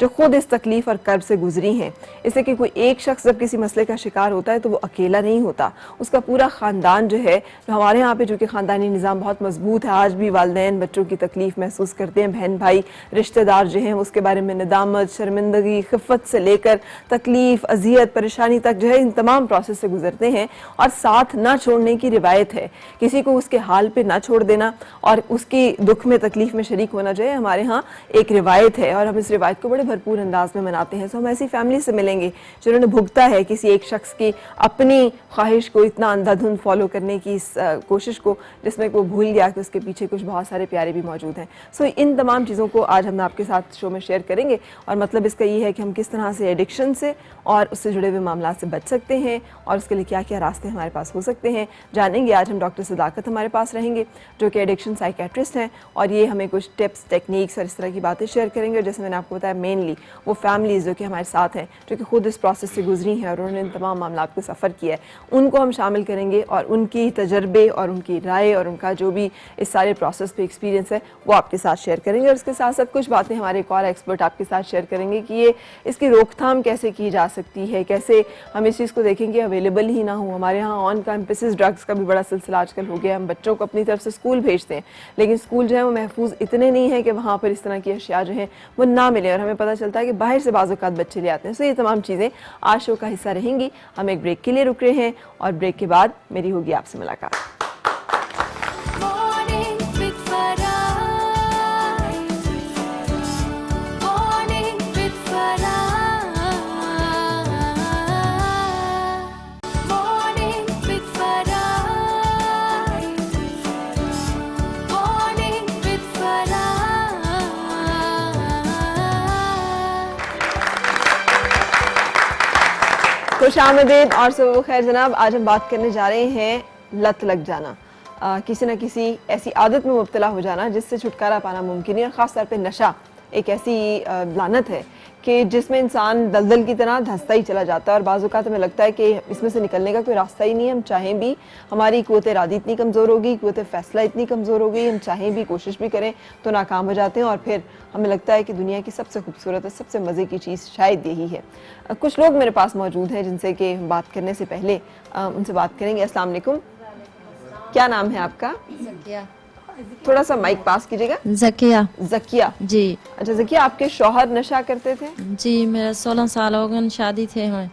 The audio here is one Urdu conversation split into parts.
جو خود اس تکلیف اور کرب سے گزری ہیں. اس لیے کہ کوئی ایک شخص جب کسی مسئلے کا شکار ہوتا ہے تو وہ اکیلا نہیں ہوتا, اس کا پورا خاندان جو ہے, جو ہمارے ہاں پہ جو کہ خاندانی نظام بہت مضبوط ہے, آج بھی والدین بچوں کی تکلیف محسوس کرتے ہیں, بہن بھائی رشتہ دار جو ہیں اس کے بارے میں ندامت, شرمندگی, خفت سے لے کر تکلیف, اذیت, پریشانی تک جو ہے ان تمام پروسیس سے گزرتے ہیں, اور ساتھ نہ چھوڑنے کی روایت ہے. کسی کو اس کے حال پہ نہ چھوڑ دینا اور اس کی دکھ میں تکلیف میں شریک ہونا جو ہے ہمارے ہاں ایک روایت ہے, اور ہم اس روایت کو بڑے بھرپور انداز میں مناتے ہیں. سو ہم ایسی فیملی سے ملیں گے جنہوں نے بھگتا ہے کسی ایک شخص کی اپنی خواہش کو اتنا اندھا دھند فالو کرنے کی اس کوشش کو, جس میں وہ بھول گیا کہ اس کے پیچھے کچھ بہت سارے پیارے بھی موجود ہیں. سو ان تمام چیزوں کو آج ہم آپ کے ساتھ شو میں شیئر کریں گے, اور مطلب اس کا یہ ہے کہ ہم کس طرح سے ایڈکشن سے اور اس سے جڑے ہوئے معاملات سے بچ سکتے ہیں, اور اس کے لیے کیا کیا راستے ہمارے پاس ہو سکتے ہیں جانیں گے. آج ہم ڈاکٹر صداقت ہمارے پاس رہیں گے جو کہ ایڈکشن سائیکیٹرسٹ ہیں, اور یہ ہمیں کچھ ٹپس, ٹیکنیکس اور اس طرح کی باتیں شیئر کریں گے. اور جیسے میں نے آپ کو بتایا مینلی وہ فیملیز جو کہ ہمارے ساتھ ہیں, جو کہ خود اس پروسیس سے گزری ہیں اور انہوں نے ان تمام معاملات کو سفر کیا ہے, ان کو ہم شامل کریں گے, اور ان کی تجربے اور ان کی رائے اور ان کا جو بھی اس سارے پروسیس پہ ایکسپیرینس ہے وہ آپ کے ساتھ شیئر کریں گے. اور اس کے ساتھ ساتھ کچھ باتیں ہمارے ایک اور ایکسپرٹ آپ کے ساتھ شیئر کریں گے کہ یہ اس کی روک تھام کیسے کی جا سکتی ہے, کیسے ہم اس چیز کو دیکھیں کہ اویلیبل ہی نہ ہو. ہمارے ہاں آن کیمپسز ڈرگس کا بھی بڑا سلسلہ آج کل ہو گیا. ہم بچوں کو اپنی طرف سے اسکول بھیجتے ہیں, لیکن اسکول جو ہے وہ محفوظ اتنے نہیں ہیں کہ وہاں پر اس طرح کی اشیاء جو ہیں وہ نہ ملیں, اور ہمیں پتہ چلتا ہے کہ باہر سے بعض اوقات بچے لے آتے ہیں. سو یہ تمام چیزیں آج شو کا حصہ رہیں گی. ہم ایک بریک کے لیے رک رہے ہیں, اور بریک کے بعد میری ہوگی آپ سے ملاقات. خوش آمدید اور صبح خیر جناب. آج ہم بات کرنے جا رہے ہیں لت لگ جانا, کسی نہ کسی ایسی عادت میں مبتلا ہو جانا جس سے چھٹکارا پانا ممکن نہیں. اور خاص طور پہ نشہ ایک ایسی لعنت ہے کہ جس میں انسان دلدل کی طرح دھنستا ہی چلا جاتا ہے, اور بعض اوقات ہمیں لگتا ہے کہ اس میں سے نکلنے کا کوئی راستہ ہی نہیں ہے. ہم چاہیں بھی, ہماری قوت ارادی اتنی کمزور ہوگی, قوت فیصلہ اتنی کمزور ہوگی, ہم چاہیں بھی کوشش بھی کریں تو ناکام ہو جاتے ہیں, اور پھر ہمیں لگتا ہے کہ دنیا کی سب سے خوبصورت اور سب سے مزے کی چیز شاید یہی ہے. کچھ لوگ میرے پاس موجود ہیں جن سے کہ بات کرنے سے پہلے ان سے بات کریں گے. السلام علیکم, کیا نام ہے آپ کا؟ زکیہ. تھوڑا سا مائک پاس کیجیے گا. زکیہ. زکیہ جی. اچھا زکیہ, آپ کے شوہر نشہ کرتے تھے؟ جی, میرے 16 سال ہو گئے شادی تھے, میں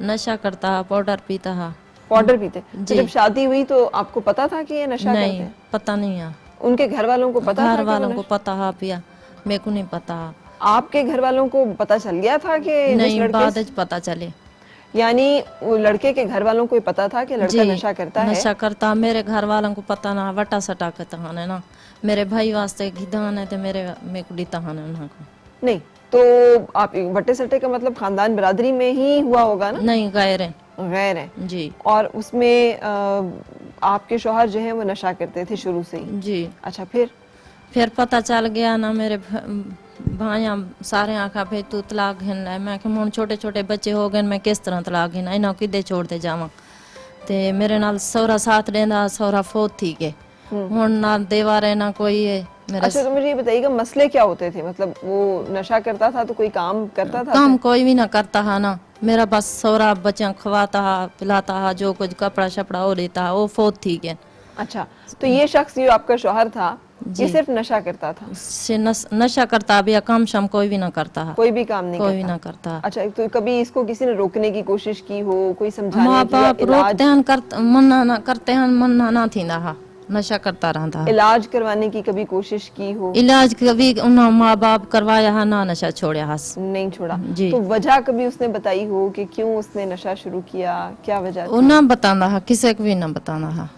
نشہ کرتا, پاؤڈر پیتا. پاؤڈر پیتے؟ جی. جب شادی ہوئی تو آپ کو پتا تھا کہ یہ نشہ کرتے نہیں, ہیں؟ پتہ نہیں ہے. ان کے گھر والوں کو پتا تھا؟ گھر والوں کو پتا ہے, پیا میرے کو نہیں پتا. آپ کے گھر والوں کو پتا چل گیا تھا کہ جس نہیں, لڑکے بعد پتا چلے. یعنی وہ لڑکے کے گھر والوں کو پتا تھا کہ لڑکا نشہ کرتا ہے؟ نشہ کرتا. میرے گھر والوں کو پتا نہ, وٹا سٹا کرتا ہے نا. میرے بھائی واسطے گھدان ہے تو میرے کو دیتا ہے انہوں کو. نہیں تو آپ وٹے سٹے کا مطلب خاندان برادری میں ہی ہوا ہوگا نا؟ نہیں, غیر ہے. غیر ہے. جی. اور اس میں آپ کے شوہر جو ہیں وہ نشہ کرتے تھے شروع سے ہی؟ جی. اچھا, پھر پتہ چل گیا نا, میرے بھائیاں سارے آنکھا پہ تو طلاق گھن رہا ہے. میں کہ ہوں چھوٹے چھوٹے بچے ہو گئے, میں کس طرح طلاق گھنا, انہوں کدے چھوڑ دے جاواں. تے میرے نال سورا ساتھ دینا, سورا فوت تھی گئے, ہوں نہ دیوارے نہ کوئی ہے. اچھا تو مجھے یہ بتائیے گا مسئلے کیا ہوتے تھے؟ مطلب وہ نشہ کرتا تھا تو کوئی کام کرتا تھا؟ کام کوئی بھی نہ کرتا ہے نا. میرا بس سورا بچیاں کھواتا ہے, پلاتا ہے, جو کچھ کپڑا شپڑا ہو لیتا ہے, وہ فوت تھی گئے. اچھا, تو یہ شخص جو آپ کا شوہر تھا یہ صرف نشہ کرتا تھا؟ نشہ کرتا بھی, کام شام کوئی بھی نہ کرتا ہے. کوئی بھی کام نہیں کوئی بھی نہ کرتا. اچھا, تو کبھی اس کو کسی نے روکنے کی کوشش کی ہو, کوئی سمجھانے ماں کی, یا باپ روکتے ہیں, منع نہ کرتے ہیں, منع نہ تھی نہ, نشہ کرتا رہتا. علاج کروانے کی کبھی کوشش کی ہو؟ علاج کبھی انہوں ماں باپ کروایا ہے, نہ نشہ چھوڑیا ہے. نہیں چھوڑا. جی. تو وجہ کبھی اس نے بتائی ہو کہ کیوں اس نے نشہ شروع کیا, کیا وجہ تھی؟ وہ نہ بتانا ہے, کسی کو بھی نہ بتانا ہے.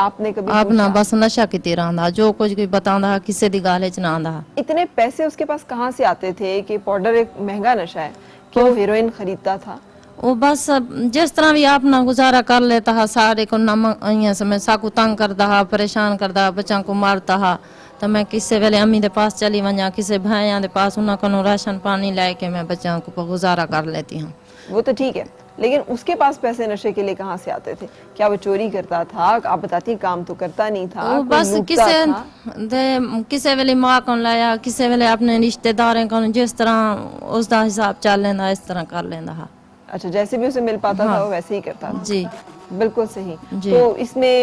آپ نے کبھی آپ نہ پوچھا؟ بس نشہ کی رہا, جو کچھ بھی بتانا ہے, کسی دی گالے چ نہ آندا. اتنے پیسے اس کے پاس کہاں سے آتے تھے کہ پاؤڈر ایک مہنگا نشہ ہے, کہ وہ ہیروئن خریدتا تھا؟ وہ بس جس طرح بھی آپ نہ گزارا کر لیتا ہے, سارے کو نہ سمے ساکو تنگ کرتا ہے, پریشان کرتا ہے, بچوں کو مارتا ہے. تو میں کسی ویلے امی دے پاس چلی ونجا, کسی بھائیاں دے پاس, انہاں کو راشن پانی لے کے میں بچوں کو گزارا کر لیتی ہوں. وہ تو ٹھیک ہے, لیکن اس کے پاس پیسے نشے کے لیے کہاں سے آتے تھے؟ کیا وہ چوری کرتا تھا؟ آپ بتاتی کام تو کرتا نہیں تھا، وہ کوئی بس لوٹتا تھا؟ کسی ویلے ماں کو لایا، کسی ویلے اپنے رشتے داروں کو، جس طرح اس دا حساب چل لینا اس طرح کر لینا ہا۔ اچھا، جیسے بھی اسے مل پاتا تھا وہ ویسے ہی کرتا تھا۔ جی بالکل صحیح۔ جی۔ تو اس میں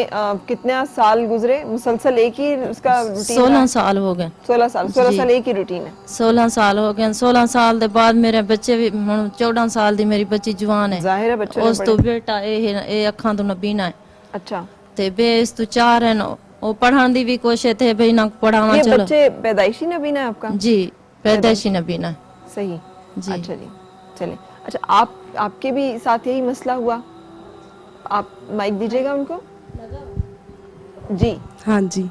کتنا سال گزرے مسلسل ایک ہی اس کا روٹین؟ 16 سال ہو گئے۔ 16 سال ایک ہی روٹین ہے؟ 16 سال ہو گئے۔ 16 سال دے بعد میرے بچے بھی، ہن 14 سال دی میری بچی جوان ہے، ظاہر ہے بچے اس تو بیٹا اے اکھاں تو نبینا ہے اچھا، تے بے اس تو 4 ہیں، او پڑھان دی بھی کوشش تھے بھئی نہ پڑھاواں یہ چلو۔ بچے پیدائشی نبینا ہے آپ کا؟ جی پیدائشی نبینا ہے۔ صحیح جی۔ اچھا جی چلیں۔ اچھا آپ کے بھی ساتھ یہی مسئلہ ہوا؟ آپ مائک دیجیے گا ان کو۔ جی ہاں جی،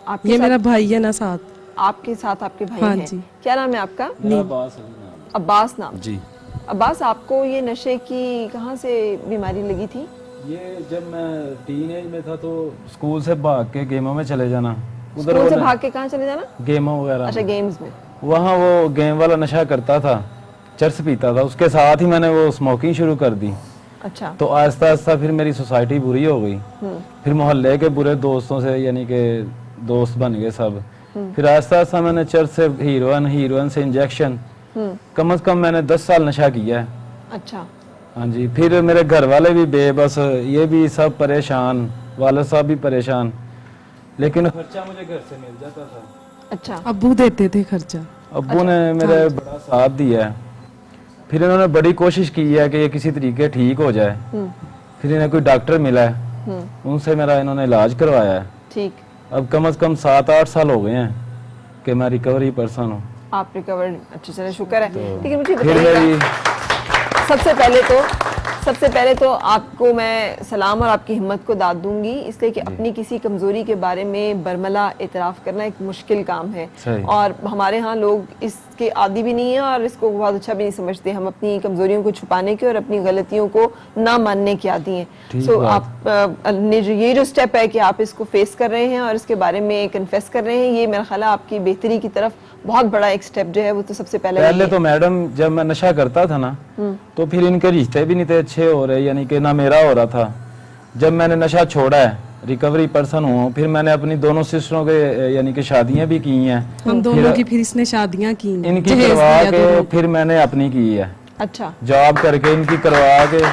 آپ کے یہ میرا ساتھ، بھائی ہے نا ساتھ۔ آپ کے ساتھ آپ کے بھائی ہاں ہیں؟ جی۔ کیا نام ہے آپ کا؟ عباس نام۔ جی۔ عباس، آپ کو یہ نشے کی کہاں سے بیماری لگی تھی؟ یہ جب میں ٹین ایج میں تھا تو اسکول سے بھاگ کے گیموں میں چلے جانا، اسکول سے بھاگ کے کہاں چلے جانا؟ گیموں وغیرہ۔ اچھا گیمز میں۔ وہاں وہ گیم والا نشہ کرتا تھا، چرس پیتا تھا، اس کے ساتھ ہی میں نے وہ اسموکنگ شروع کر دی۔ اچھا۔ تو آہستہ آہستہ پھر میری سوسائٹی بری ہو گئی، پھر محلے کے برے دوستوں سے یعنی کہ دوست بن گئے سب، پھر آہستہ آہستہ میں نے چرس سے ہیروئن سے انجیکشن، کم از کم میں نے 10 سال نشہ کیا ہے۔ اچھا۔ ہاں جی، پھر میرے گھر والے بھی بے بس، یہ بھی سب پریشان، والد صاحب بھی پریشان، لیکن خرچہ مجھے گھر سے مل جاتا تھا۔ اچھا۔ ابو دیتے تھے خرچہ۔ ابو نے میرے بڑا ساتھ دیا ہے، پھر انہوں نے بڑی کوشش کی ہے کہ یہ کسی طریقے ٹھیک ہو جائے، پھر انہیں کوئی ڈاکٹر ملا ہے، ان سے میرا انہوں نے علاج کروایا ہے۔ ٹھیک۔ اب کم از کم 7-8 سال ہو گئے ہیں کہ میں ریکوری پرسن ہوں۔ آپ ریکورڈ، اچھا چلے شکر ہے۔ لیکن مجھے پھر بتائیے میری سب سے پہلے تو آپ کو میں سلام اور آپ کی ہمت کو داد دوں گی، اس لیے کہ اپنی کسی کمزوری کے بارے میں برملا اعتراف کرنا ایک مشکل کام ہے، اور ہمارے ہاں لوگ اس کے عادی بھی نہیں ہیں اور اس کو بہت اچھا بھی نہیں سمجھتے۔ ہم اپنی کمزوریوں کو چھپانے کے اور اپنی غلطیوں کو نہ ماننے کے عادی ہیں۔ سو آپ نے یہ جو سٹیپ ہے کہ آپ اس کو فیس کر رہے ہیں اور اس کے بارے میں کنفیس کر رہے ہیں، یہ میرا خیال ہے آپ کی بہتری کی طرف بہت بڑا ایک سٹیپ جو ہے وہ تو سب سے پہلے تو میڈم جب میں نشہ کرتا تھا نا تو پھر ان کے رشتے بھی نہیں تھے اچھے ہو رہے، یعنی کہ نہ میرا ہو رہا تھا۔ جب میں نے نشہ چھوڑا ہے، ریکوری پرسن ہوں، پھر میں نے اپنی دونوں سسٹروں کے یعنی کہ شادیاں بھی کی ہیں، ہم دونوں کی پھر اس نے شادیاں کی، ان کی کروا کے پھر میں نے اپنی کی ہے، اچھا جاب کر کے ان کی کروا کے۔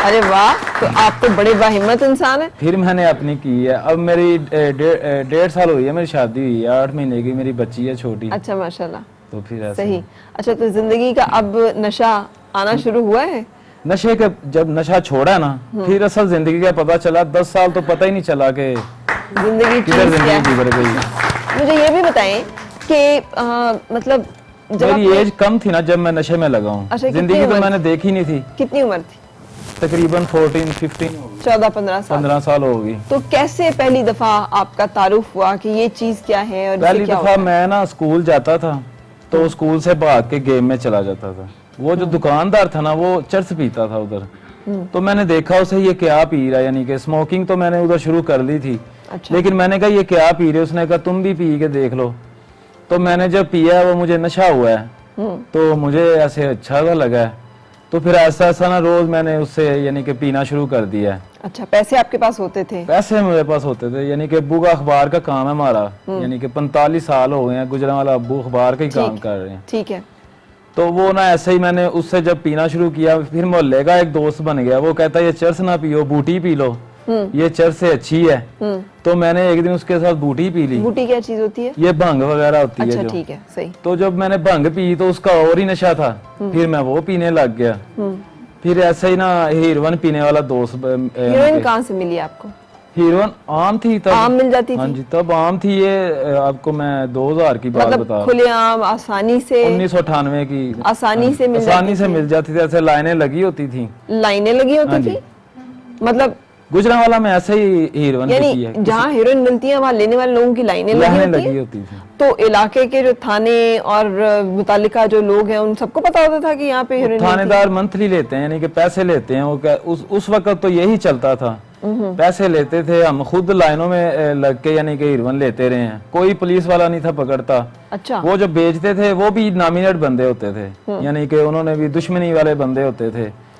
ارے واہ، تو آپ تو بڑے باہمت انسان ہیں۔ پھر میں نے اپنی کی ہے۔ اب میری 1.5 سال ہوئی ہے میری شادی ہوئی ہے، 8 مہینے کی میری بچی ہے چھوٹی۔ اچھا ماشاءاللہ، تو پھر ایسے صحیح۔ اچھا تو زندگی کا اب نشہ آنا شروع ہوا ہے؟ نشے کے جب نشہ چھوڑا نا پھر اصل زندگی کا پتہ چلا، 10 سال تو پتہ ہی نہیں چلا کہ زندگی کدھر چیز کیا زندگی ہے۔ گزر گئی۔ مجھے یہ بھی بتائیں کہ مطلب جب میری ایج کم تھی نا جب میں نشے میں لگا ہوں، اچھا، کتنی زندگی تو عمر میں نے دیکھی نہیں تھی، کتنی عمر تھی؟ تقریباً 14-15 ہو گئی، 14-15 سال۔ 15 سال ہو گئی۔ تو کیسے پہلی دفعہ آپ کا تعارف ہوا کہ یہ چیز کیا ہے اور پہلی اسے کیا دفعہ ہوتا ہے؟ میں نا اسکول جاتا تھا تو اسکول سے بھاگ کے گیم میں چلا جاتا تھا۔ وہ جو دکاندار تھا نا وہ چرس پیتا تھا ادھر، تو میں نے دیکھا اسے یہ کیا پی رہا ہے، یعنی کہ اسموکنگ تو میں نے ادھر شروع کر لی تھی، لیکن میں نے کہا یہ کیا پی رہے، اس نے کہا تم بھی پی کے دیکھ لو۔ تو میں نے جب پیا وہ مجھے نشہ ہوا ہے تو مجھے ایسے اچھا سا لگا ہے، تو پھر ایسا ایسا نا روز میں نے اس سے یعنی کہ پینا شروع کر دیا ہے۔ اچھا، پیسے آپ کے پاس ہوتے تھے؟ پیسے میرے پاس ہوتے تھے، یعنی کہ ابو کا اخبار کا کام ہے ہمارا، یعنی کہ 45 سال ہو گئے ہیں گجرانوالہ ابو اخبار کا ہی کام کر رہے ہیں۔ ٹھیک ہے۔ تو وہ نا ایسے ہی میں نے اس سے جب پینا شروع کیا، پھر محلے کا ایک دوست بن گیا، وہ کہتا ہے یہ چرس نہ پیو، بوٹی پی لو، یہ چرس سے اچھی ہے۔ تو میں نے ایک دن اس کے ساتھ بوٹی پی لی۔ بوٹی کیا چیز ہوتی ہے؟ یہ بھنگ وغیرہ ہوتی ہے اچھا جو۔ ٹھیک ہے، صحیح۔ تو جب میں نے بھنگ پی تو اس کا اور ہی نشہ تھا، پھر میں وہ پینے لگ گیا۔ پھر ایسے ہی نا ہیروئن پینے والا دوست، ہیروئن کہاں سے ملی آپ کو؟ ہیروئن عام تھی تب، عام مل جاتی ہاں تھی؟ جی تب عام تھی یہ، آپ کو میں 2000 کی بات مطلب بتا، کھلے عام آسانی سے 1998 کی آسانی سے مل جاتی تھی، ایسے لائنیں لگی ہوتی تھی، لائنیں لگی ہوتی تھی؟ مطلب گجرانوالہ میں ایسے ہی ہیروئن کی یعنی ہے، جہاں ہیروئن ملتی ہے وہاں لینے والے لوگوں کی لائنیں لگی ہوتی ہیں؟ تو علاقے کے جو تھانے اور متعلقہ جو لوگ ہیں ان سب کو پتا ہوتا تھا کہ یہاں پہ ہیروئن تھانے دار منتھلی لیتے ہیں، یعنی کہ پیسے لیتے ہیں، اس وقت تو یہی چلتا تھا، پیسے لیتے تھے، ہم خود لائنوں میں لگ کے یعنی کہ ہیروئن لیتے رہے ہیں، کوئی پولیس والا نہیں تھا پکڑتا۔ اچھا، وہ جو بیچتے تھے وہ بھی نامینیٹ بندے ہوتے تھے، یعنی کہ انہوں نے بھی دشمنی والے بندے ہوتے تھے،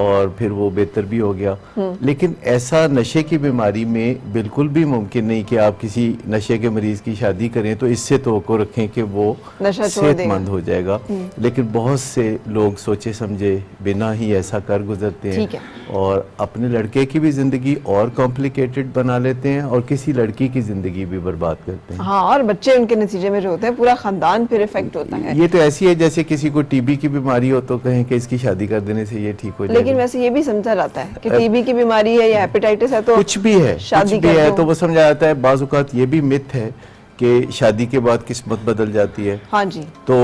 اور پھر وہ بہتر بھی ہو گیا. لیکن ایسا نشے کی بیماری میں بالکل بھی ممکن نہیں کہ آپ کسی نشے کے مریض کی شادی کریں تو اس سے توقع رکھیں کہ وہ صحت مند ہو جائے گا. لیکن بہت سے لوگ سوچے سمجھے بنا ہی ایسا کر گزرتے ہیں اور اپنے لڑکے کی بھی زندگی اور کمپلیکیٹڈ بنا لیتے ہیں اور کسی لڑکی کی زندگی بھی برباد کرتے ہیں. ہاں، اور بچے ان کے نتیجے میں جو ہوتے ہیں پورا خاندان پھر افیکٹ ہوتا ہے. یہ تو ایسی ہے جیسے کسی کو ٹی بی کی بیماری ہو تو کہیں کہ اس کی شادی کر دینے سے یہ ٹھیک ہو جائے. لیکن ویسے یہ بھی سمجھا جاتا ہے کہ ٹی بی کی بیماری ہے یا ہیپیٹائٹس ہے تو کچھ بھی ہے تو وہ سمجھا جاتا ہے. بعض اوقات یہ بھی مت ہے کہ شادی کے بعد قسمت بدل جاتی ہے. ہاں جی. تو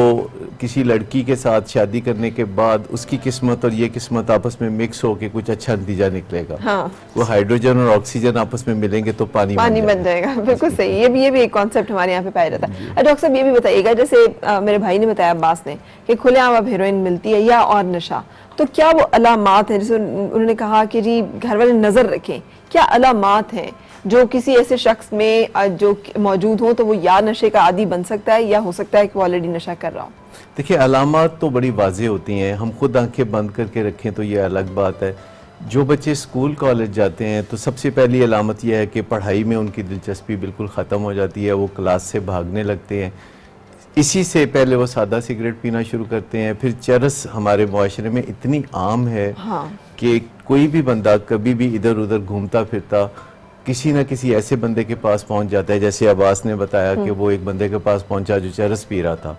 کسی لڑکی کے ساتھ شادی کرنے کے بعد اس کی قسمت اور یہ قسمت آپس میں مکس ہو کے کچھ اچھا نتیجہ نکلے گا. وہ ہائیڈروجن اور آکسیجن آپس میں ملیں گے تو پانی بن جائے گا. بالکل صحیح. یہ بھی ایک کانسیپٹ ہمارے یہاں پہ پایا جاتا ہے. ڈاکٹر صاحب یہ بھی بتائیے گا، جیسے میرے بھائی نے بتایا عباس نے کہ کھلے عام اب ہیروئن ملتی ہے یا اور نشہ، تو کیا وہ علامات ہیں جیسے انہوں نے کہا کہ جی گھر والے نظر رکھیں، کیا علامات ہیں جو کسی ایسے شخص میں جو موجود ہوں تو وہ یا نشے کا عادی بن سکتا ہے یا ہو سکتا ہے کہ وہ آلریڈی نشہ کر رہا ہو؟ دیکھیں علامات تو بڑی واضح ہوتی ہیں. ہم خود آنکھیں بند کر کے رکھیں تو یہ الگ بات ہے. جو بچے اسکول کالج جاتے ہیں تو سب سے پہلی علامت یہ ہے کہ پڑھائی میں ان کی دلچسپی بالکل ختم ہو جاتی ہے. وہ کلاس سے بھاگنے لگتے ہیں. اسی سے پہلے وہ سادہ سگریٹ پینا شروع کرتے ہیں. پھر چرس ہمارے معاشرے میں اتنی عام ہے کہ کوئی بھی بندہ کبھی بھی ادھر ادھر گھومتا پھرتا کسی نہ کسی ایسے بندے کے پاس پہنچ جاتا ہے. جیسے عباس نے بتایا کہ وہ ایک بندے کے پاس پہنچا جو چرس پی رہا تھا.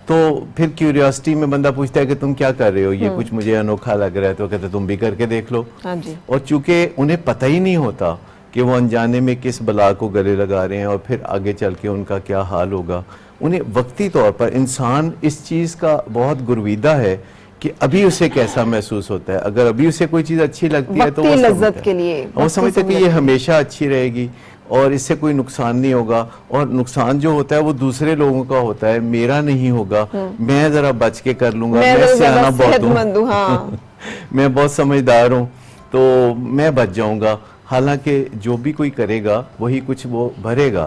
تو پھر کیوریاسٹی میں بندہ پوچھتا ہے کہ تم کیا کر رہے ہو، یہ کچھ مجھے انوکھا لگ رہا ہے. تو کہتے تم بھی کر کے دیکھ لو. اور چونکہ انہیں پتہ ہی نہیں ہوتا کہ وہ انجانے میں کس بلا کو گلے لگا رہے ہیں اور پھر آگے چل کے ان کا کیا حال ہوگا. انہیں وقتی طور پر انسان اس چیز کا بہت گرویدہ ہے کہ ابھی اسے کیسا محسوس ہوتا ہے. اگر ابھی اسے کوئی چیز اچھی لگتی ہے تو وہ سمجھتا ہے کہ یہ ہمیشہ اچھی رہے گی اور اس سے کوئی نقصان نہیں ہوگا. اور نقصان جو ہوتا ہے وہ دوسرے لوگوں کا ہوتا ہے، میرا نہیں ہوگا. میں ذرا بچ کے کر لوں گا، میں سیانا بہت ہوں، میں بہت سمجھدار ہوں تو میں بچ جاؤں گا. حالانکہ جو بھی کوئی کرے گا وہی کچھ وہ بھرے گا.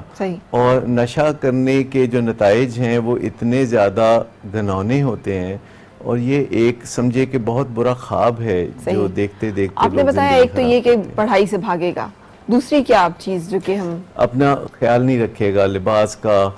اور نشہ کرنے کے جو نتائج ہیں وہ اتنے زیادہ گھنونے ہوتے ہیں اور یہ ایک سمجھے کہ بہت برا خواب ہے جو دیکھتے دیکھتے آپ نے بتایا. ایک تو یہ کہ پڑھائی سے بھاگے گا، دوسری کیا آپ چیز جو کہ ہم اپنا خیال نہیں رکھے گا لباس کا،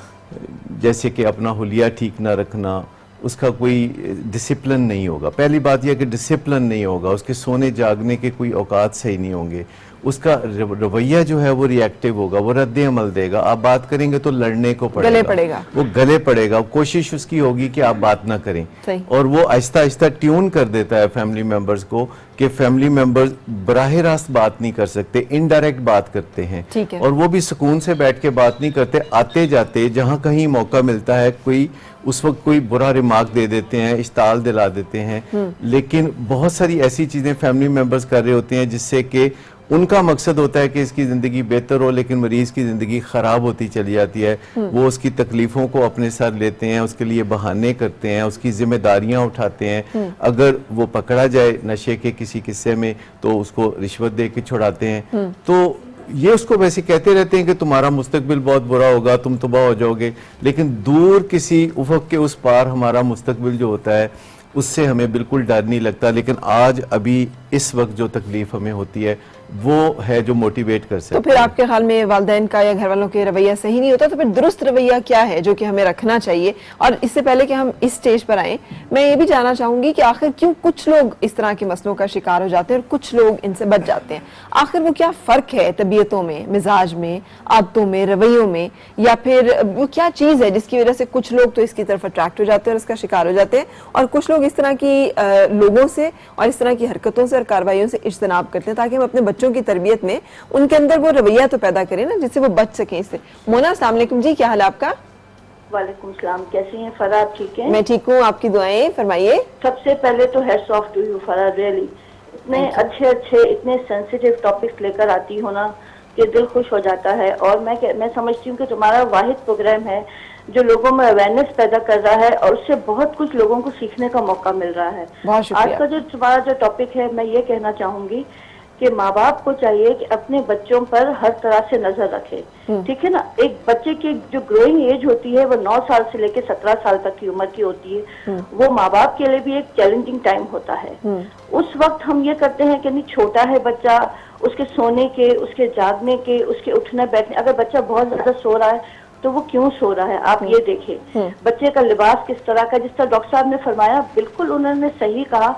جیسے کہ اپنا حلیہ ٹھیک نہ رکھنا، اس کا کوئی ڈسپلن نہیں ہوگا. پہلی بات یہ کہ ڈسپلن نہیں ہوگا، اس کے سونے جاگنے کے کوئی اوقات صحیح نہیں ہوں گے. اس کا رویہ جو ہے وہ ری ایکٹیو ہوگا، وہ رد عمل دے گا. آپ بات کریں گے تو لڑنے کو گلے پڑے گا، وہ گلے پڑے گا. کوشش اس کی ہوگی کہ آپ بات نہ کریں اور وہ آہستہ آہستہ ٹیون کر دیتا ہے فیملی ممبرز کو کہ فیملی ممبرز براہ راست بات نہیں کر سکتے، انڈائریکٹ بات کرتے ہیں اور وہ بھی سکون سے بیٹھ کے بات نہیں کرتے. آتے جاتے جہاں کہیں موقع ملتا ہے کوئی اس وقت کوئی برا ریمارک دے دیتے ہیں، اشتعال دلا دیتے ہیں. لیکن بہت ساری ایسی چیزیں فیملی ممبرز کر رہے ہوتے ہیں جس سے کہ ان کا مقصد ہوتا ہے کہ اس کی زندگی بہتر ہو، لیکن مریض کی زندگی خراب ہوتی چلی جاتی ہے. وہ اس کی تکلیفوں کو اپنے سر لیتے ہیں، اس کے لیے بہانے کرتے ہیں، اس کی ذمہ داریاں اٹھاتے ہیں. اگر وہ پکڑا جائے نشے کے کسی قصے میں تو اس کو رشوت دے کے چھڑاتے ہیں. تو یہ اس کو ویسے کہتے رہتے ہیں کہ تمہارا مستقبل بہت برا ہوگا، تم تباہ ہو جاؤ گے. لیکن دور کسی افق کے اس پار ہمارا مستقبل جو ہوتا ہے اس سے ہمیں بالکل ڈر نہیں لگتا. لیکن آج ابھی اس وقت جو تکلیف ہمیں ہوتی ہے وہ ہے جو موٹیویٹ کر سکتے ہیں. تو پھر آپ کے خیال میں والدین کا یا گھر والوں کے رویہ صحیح نہیں ہوتا، تو پھر درست رویہ کیا ہے جو کہ ہمیں رکھنا چاہیے؟ اور اس سے پہلے کہ ہم اس سٹیج پر آئیں، میں یہ بھی جاننا چاہوں گی کہ آخر کیوں کچھ لوگ اس طرح کے مسئلوں کا شکار ہو جاتے ہیں اور کچھ لوگ ان سے بچ جاتے ہیں؟ آخر وہ کیا فرق ہے طبیعتوں میں، مزاج میں، عادتوں میں، رویوں میں، یا پھر وہ کیا چیز ہے جس کی وجہ سے کچھ لوگ تو اس کی طرف اٹریکٹ ہو جاتے ہیں اور اس کا شکار ہو جاتے ہیں اور کچھ لوگ اس طرح کی لوگوں سے اور اس طرح کی حرکتوں سے اور کارروائیوں سے اجتناب کرتے ہیں تاکہ ہم اپنے بچوں کی تربیت میں ان کے اندر وہ رویہ تو پیدا کریں نا جس سے وہ بچ سکیں اس سے. مونا السلام علیکم جی، کیا حال ہے آپ کا؟ وعلیکم السلام، کیسی ہیں فرا؟ آپ ٹھیک ہیں؟ میں ٹھیک ہوں، آپ کی دعائیں فرمائیے. سب سے پہلے تو hats of two you Farah, really اتنے اچھے اتنے سینسیٹیو ٹاپکس لے کر آتی ہو نا کہ دل خوش ہو جاتا ہے. اور میں سمجھتی ہوں کہ تمہارا واحد پروگرام ہے جو لوگوں میں اویئرنیس پیدا کر رہا ہے اور اس سے بہت کچھ لوگوں کو سیکھنے کا موقع مل رہا ہے. آج کا جو تمہارا جو ٹاپک ہے میں یہ کہنا چاہوں گی کہ ماں باپ کو چاہیے کہ اپنے بچوں پر ہر طرح سے نظر رکھے, ٹھیک ہے نا. ایک بچے کی جو گروئنگ ایج ہوتی ہے وہ 9 سال سے لے کے 17 سال تک کی عمر کی ہوتی ہے, وہ ماں باپ کے لیے بھی ایک چیلنجنگ ٹائم ہوتا ہے. اس وقت ہم یہ کرتے ہیں کہ نہیں چھوٹا ہے بچہ, اس کے سونے کے, اس کے جاگنے کے, اس کے اٹھنے بیٹھنے, اگر بچہ بہت زیادہ سو رہا ہے تو وہ کیوں سو رہا ہے آپ یہ دیکھیں. بچے کا لباس کس طرح کا, جس طرح ڈاکٹر صاحب نے فرمایا بالکل انہوں نے صحیح کہا,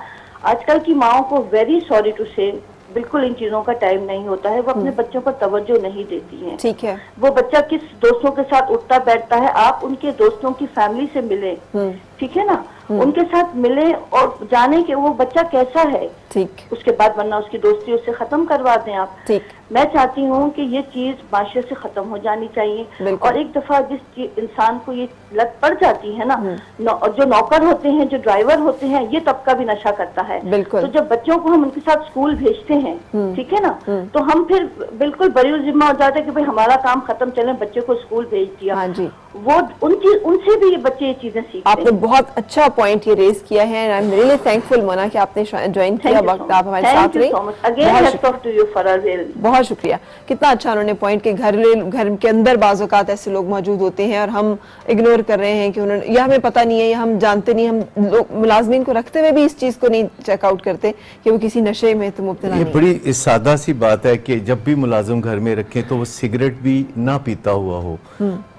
آج کل کی ماؤں کو ویری سوری ٹو سے بالکل ان چیزوں کا ٹائم نہیں ہوتا ہے, وہ اپنے بچوں پر توجہ نہیں دیتی ہیں. ٹھیک ہے, وہ بچہ کس دوستوں کے ساتھ اٹھتا بیٹھتا ہے, آپ ان کے دوستوں کی فیملی سے ملیں, ٹھیک ہے نا, ان کے ساتھ ملیں اور جانیں کہ وہ بچہ کیسا ہے. ٹھیک, اس کے بعد ورنہ اس کی دوستی اس سے ختم کروا دیں آپ. ٹھیک, میں چاہتی ہوں کہ یہ چیز معاشرے سے ختم ہو جانی چاہیے. اور ایک دفعہ جس انسان کو یہ لت پڑ جاتی ہے نا, جو نوکر ہوتے ہیں, جو ڈرائیور ہوتے ہیں, یہ طبقہ بھی نشہ کرتا ہے. تو جب بچوں کو ہم ان کے ساتھ اسکول بھیجتے ہیں, ٹھیک ہے نا, تو ہم پھر بالکل بری ذمہ ہو جاتے ہیں کہ بھائی ہمارا کام ختم, چلیں بچے کو اسکول بھیج دیا. وہ ان سے بھی یہ بچے یہ چیزیں سیکھتے ہیں. آپ نے بہت اچھا پوائنٹ یہ ریز کیا ہے, آئی ایم ریئلی تھینکفل مونا کہ آپ نے جوائن کیا, وقت آپ ہمارے ساتھ رہی. بہت شکریہ. کتنا اچھا انہوں نے پوائنٹ کہ گھر کے اندر بعض اوقات ایسے لوگ موجود ہوتے ہیں اور ہم اگنور کر رہے ہیں کہ انہوں نے, یا ہمیں پتہ نہیں ہے یا ہم جانتے نہیں, ہم لوگ ملازمین کو رکھتے ہوئے بھی اس چیز کو نہیں چیک آؤٹ کرتے کہ وہ کسی نشے میں تو مبتلا نہیں. یہ بڑی سادہ سی بات ہے کہ جب بھی ملازم گھر میں رکھیں تو وہ سگریٹ بھی نہ پیتا ہوا ہو.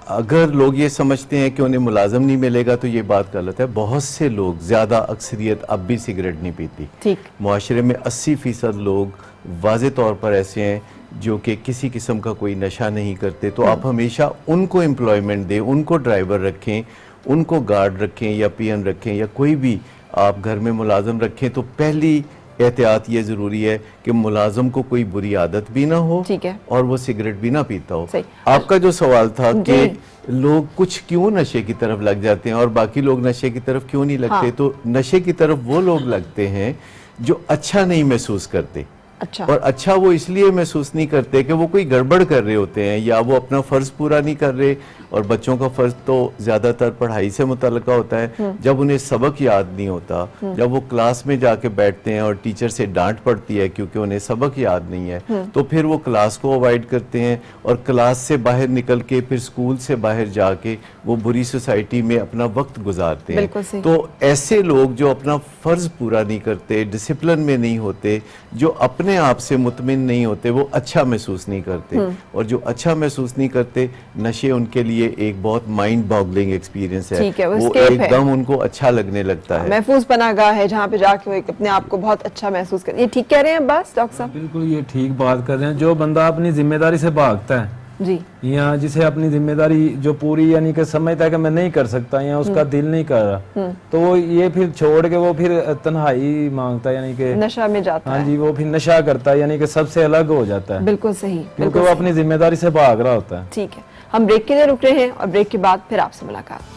اگر لوگ یہ سمجھتے ہیں کہ انہیں ملازم نہیں ملے گا تو یہ بات غلط ہے. بہت سے لوگ, زیادہ اکثریت اب بھی سگریٹ نہیں پیتی. ٹھیک, معاشرے میں 80% لوگ واضح طور پر ایسے ہیں جو کہ کسی قسم کا کوئی نشہ نہیں کرتے. تو آپ ہمیشہ ان کو امپلائمنٹ دیں, ان کو ڈرائیور رکھیں, ان کو گارڈ رکھیں یا پی این رکھیں یا کوئی بھی آپ گھر میں ملازم رکھیں. تو پہلی احتیاط یہ ضروری ہے کہ ملازم کو کوئی بری عادت بھی نہ ہو اور وہ سگریٹ بھی نہ پیتا ہو. آپ کا جو سوال تھا کہ لوگ کچھ کیوں نشے کی طرف لگ جاتے ہیں اور باقی لوگ نشے کی طرف کیوں نہیں لگتے, تو نشے کی طرف وہ لوگ لگتے ہیں جو اچھا نہیں محسوس کرتے. اور اچھا وہ اس لیے محسوس نہیں کرتے کہ وہ کوئی گڑبڑ کر رہے ہوتے ہیں یا وہ اپنا فرض پورا نہیں کر رہے. اور بچوں کا فرض تو زیادہ تر پڑھائی سے متعلقہ ہوتا ہے. جب انہیں سبق یاد نہیں ہوتا, جب وہ کلاس میں جا کے بیٹھتے ہیں اور ٹیچر سے ڈانٹ پڑتی ہے کیونکہ انہیں سبق یاد نہیں ہے, تو پھر وہ کلاس کو اوائڈ کرتے ہیں اور کلاس سے باہر نکل کے پھر اسکول سے باہر جا کے وہ بری سوسائٹی میں اپنا وقت گزارتے ہیں. تو ایسے لوگ جو اپنا فرض پورا نہیں کرتے, ڈسپلن میں نہیں ہوتے, جو اپنے آپ سے مطمئن نہیں ہوتے, وہ اچھا محسوس نہیں کرتے. اور جو اچھا محسوس نہیں کرتے, نشے ان کے لیے ایک بہت مائنڈ باگلنگ ایکسپیرینس ہے. وہ ایک دم ان کو اچھا لگنے لگتا ہے. محفوظ پناہ گاہ ہے جہاں پہ جا کے وہ اپنے آپ کو بہت اچھا محسوس کریں. یہ ٹھیک کہہ رہے ہیں عباس ڈاکٹر صاحب؟ بالکل یہ ٹھیک بات کر رہے ہیں. جو بندہ اپنی ذمہ داری سے بھاگتا ہے جی, یا جسے اپنی ذمہ داری جو پوری یعنی کہ سمجھتا ہے کہ میں نہیں کر سکتا یا اس کا دل نہیں کر رہا, تو وہ یہ پھر چھوڑ کے وہ پھر تنہائی مانگتا ہے, یعنی کہ نشہ میں جاتا ہے. ہاں جی, وہ پھر نشہ کرتا ہے, یعنی کہ سب سے الگ ہو جاتا ہے. بالکل صحیح, کیونکہ وہ اپنی ذمہ داری سے بھاگ رہا ہوتا ہے. ٹھیک ہے, ہم بریک کے لیے رک رہے ہیں اور بریک کے بعد پھر آپ سے ملاقات.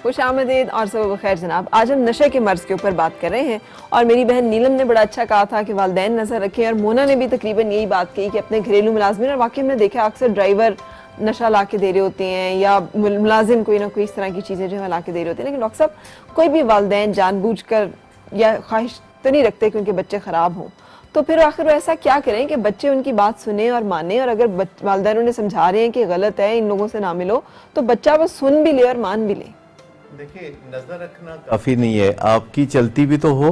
خوش آمدید اور صبح بخیر جناب. آج ہم نشے کے مرض کے اوپر بات کر رہے ہیں اور میری بہن نیلم نے بڑا اچھا کہا تھا کہ والدین نظر رکھیں, اور مونا نے بھی تقریباً یہی بات کہی کہ اپنے گھریلو ملازمین, اور واقعی ہم نے دیکھا اکثر ڈرائیور نشہ لا کے دے رہے ہوتے ہیں یا ملازم کوئی نہ کوئی اس طرح کی چیزیں جو ہے لا کے دے رہے ہوتے ہیں. لیکن ڈاکٹر صاحب کوئی بھی والدین جان بوجھ کر یا خواہش تو نہیں رکھتے کہ ان کے بچے خراب ہوں, تو پھر آخر وہ ایسا کیا کریں کہ بچے ان کی بات سنیں اور مانیں, اور اگر والدین انہیں سمجھا رہے ہیں کہ غلط ہے ان لوگوں سے نہ ملو, تو بچہ وہ سن بھی لے اور مان بھی لے. دیکھیں, نظر رکھنا کافی نہیں ہے, آپ کی چلتی بھی تو ہو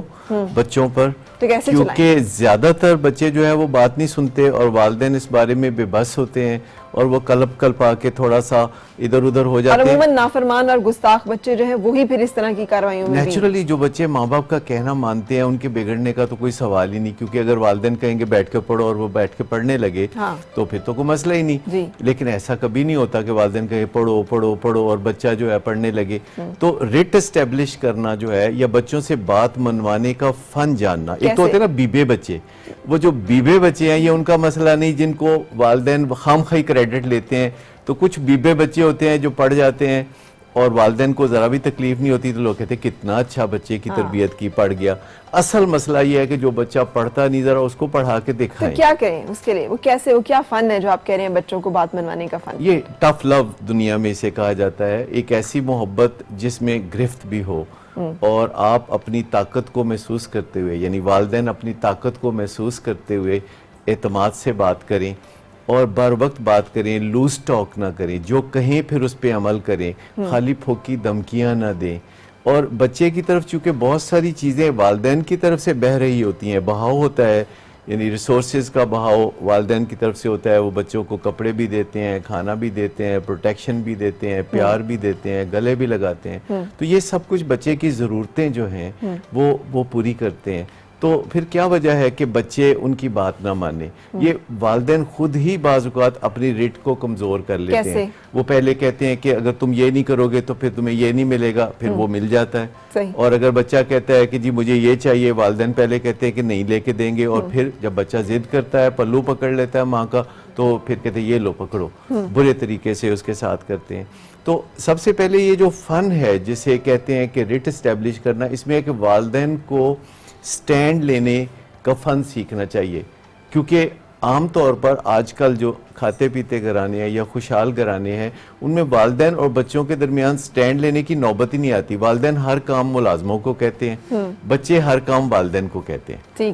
بچوں پر, کیونکہ زیادہ تر بچے جو ہیں وہ بات نہیں سنتے اور والدین اس بارے میں بے بس ہوتے ہیں اور وہ کلپ آ کے تھوڑا سا ادھر ادھر ہو جاتے ہیں. اور عموماً نافرمان اور گستاخ بچے جو ہیں وہی پھر اس طرح کی کارروائیوں میں نیچرلی جو بچے ماں باپ کا کہنا مانتے ہیں ان کے بگڑنے کا تو کوئی سوال ہی نہیں, کیونکہ اگر والدین کہیں گے بیٹھ کے پڑھو اور وہ بیٹھ کے پڑھنے لگے تو پھر تو کوئی مسئلہ ہی نہیں. لیکن ایسا کبھی نہیں ہوتا کہ والدین کہیں پڑھو پڑھو پڑھو اور بچہ جو ہے پڑھنے لگے. تو ریٹ اسٹیبلش کرنا جو ہے یا بچوں سے بات منوانے کا فن جاننا, ایک تو ہوتے ہیں نا بیبے بچے, وہ جو بیبے بچے ہیں یہ ان کا مسئلہ نہیں جن کو والدین خام خواہ کریڈٹ لیتے ہیں تو کچھ بیبے بچے ہوتے ہیں جو پڑھ جاتے ہیں اور والدین کو ذرا بھی تکلیف نہیں ہوتی، تو لوگ کہتے ہیں کتنا اچھا بچے کی تربیت کی، پڑھ گیا. اصل مسئلہ یہ ہے کہ جو بچہ پڑھتا نہیں، ذرا اس کو پڑھا کے تو دکھائیں. کیا کریں اس کے لیے؟ وہ کیسے، وہ کیا فن ہے جو آپ کہہ رہے ہیں بچوں کو بات منوانے کا فن؟ یہ ٹف لو دنیا میں اسے کہا جاتا ہے، ایک ایسی محبت جس میں گرفت بھی ہو اور آپ اپنی طاقت کو محسوس کرتے ہوئے، یعنی والدین اپنی طاقت کو محسوس کرتے ہوئے اعتماد سے بات کریں اور بر وقت بات کریں، لوز ٹاک نہ کریں، جو کہیں پھر اس پہ عمل کریں، خالی پھوکی دھمکیاں نہ دیں. اور بچے کی طرف چونکہ بہت ساری چیزیں والدین کی طرف سے بہہ رہی ہوتی ہیں، بہاؤ ہوتا ہے، یعنی ریسورسز کا بہاؤ والدین کی طرف سے ہوتا ہے. وہ بچوں کو کپڑے بھی دیتے ہیں، کھانا بھی دیتے ہیں، پروٹیکشن بھی دیتے ہیں، پیار بھی دیتے ہیں، گلے بھی لگاتے ہیں. تو یہ سب کچھ بچے کی ضرورتیں جو ہیں وہ پوری کرتے ہیں. تو پھر کیا وجہ ہے کہ بچے ان کی بات نہ مانیں؟ یہ والدین خود ہی بعض اوقات اپنی رٹ کو کمزور کر لیتے ہیں. وہ پہلے کہتے ہیں کہ اگر تم یہ نہیں کرو گے تو پھر تمہیں یہ نہیں ملے گا، پھر وہ مل جاتا ہے. اور اگر بچہ کہتا ہے کہ جی مجھے یہ چاہیے، والدین پہلے کہتے ہیں کہ نہیں لے کے دیں گے، اور پھر جب بچہ ضد کرتا ہے، پلو پکڑ لیتا ہے ماں کا، تو پھر کہتے ہیں یہ لو پکڑو، برے طریقے سے اس کے ساتھ کرتے ہیں. تو سب سے پہلے یہ جو فن ہے جسے کہتے ہیں کہ رٹ اسٹیبلش کرنا، اس میں ہے کہ والدین کو سٹینڈ لینے کا فن سیکھنا چاہیے. کیونکہ عام طور پر آج کل جو کھاتے پیتے گھرانے ہیں یا خوشحال گھرانے ہیں، ان میں والدین اور بچوں کے درمیان سٹینڈ لینے کی نوبت ہی نہیں آتی. والدین ہر کام ملازموں کو کہتے ہیں، بچے ہر کام والدین کو کہتے ہیں.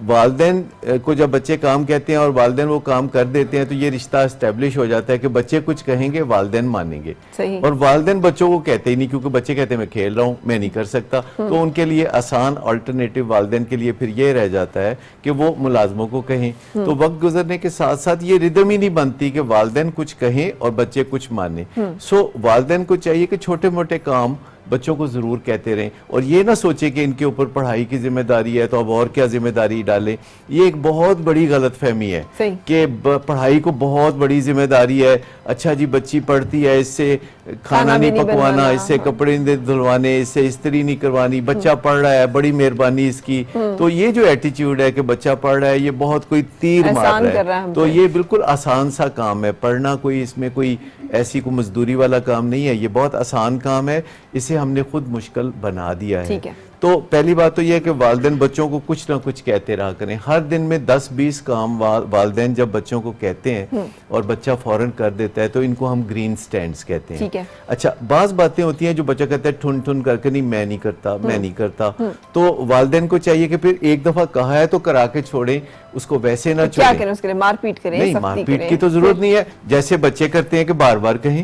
والدین کو جب بچے کام کہتے ہیں اور والدین وہ کام کر دیتے ہیں تو یہ رشتہ اسٹیبلش ہو جاتا ہے کہ بچے کچھ کہیں گے، والدین مانیں گے. اور والدین بچوں کو کہتے ہی نہیں، کیونکہ بچے کہتے ہیں میں کھیل رہا ہوں، میں نہیں کر سکتا. تو ان کے لیے آسان آلٹرنیٹو والدین کے لیے پھر یہ رہ جاتا ہے کہ وہ ملازموں کو کہیں. تو وقت گزرنے کے ساتھ ساتھ یہ ردم ہی نہیں بنتی کہ والدین کچھ کہیں اور بچے کچھ مانیں. سو والدین کو چاہیے کہ چھوٹے موٹے کام بچوں کو ضرور کہتے رہیں، اور یہ نہ سوچے کہ ان کے اوپر پڑھائی کی ذمہ داری ہے تو اب اور کیا ذمہ داری ڈالیں. یہ ایک بہت بڑی غلط فہمی ہے کہ پڑھائی کو بہت بڑی ذمہ داری ہے. اچھا جی بچی پڑھتی ہے، اس سے کھانا نہیں پکوانا، اس سے کپڑے نہیں دھلوانے، اس سے استری نہیں کروانی، بچہ پڑھ رہا ہے بڑی مہربانی اس کی. تو یہ جو ایٹیچیوڈ ہے کہ بچہ پڑھ رہا ہے، یہ بہت کوئی تیر مار رہا ہے. تو یہ بالکل آسان سا کام ہے پڑھنا، کوئی اس میں کوئی ایسی کوئی مزدوری والا کام نہیں ہے. یہ بہت آسان کام ہے، اسے ہم نے خود مشکل بنا دیا ہے. تو پہلی بات تو یہ ہے کہ والدین بچوں کو کچھ نہ کچھ کہتے رہا کریں. ہر دن میں 10-20 کام والدین جب بچوں کو کہتے ہیں اور بچہ فوراً کر دیتا ہے تو ان کو ہم گرین سٹینڈز کہتے ہیں. اچھا بعض باتیں ہوتی ہیں جو بچہ کہتا ہے ٹھن ٹھن کر کے نہیں میں نہیں کرتا، میں نہیں کرتا. تو والدین کو چاہیے کہ پھر ایک دفعہ کہا ہے تو کرا کے چھوڑیں، اس کو ویسے نہ چھوڑیں. کیا کریں اس کے لیے؟ مار پیٹ کریں؟ نہیں، مار پیٹ کی تو ضرورت نہیں ہے. جیسے بچے کرتے ہیں کہ بار بار کہیں،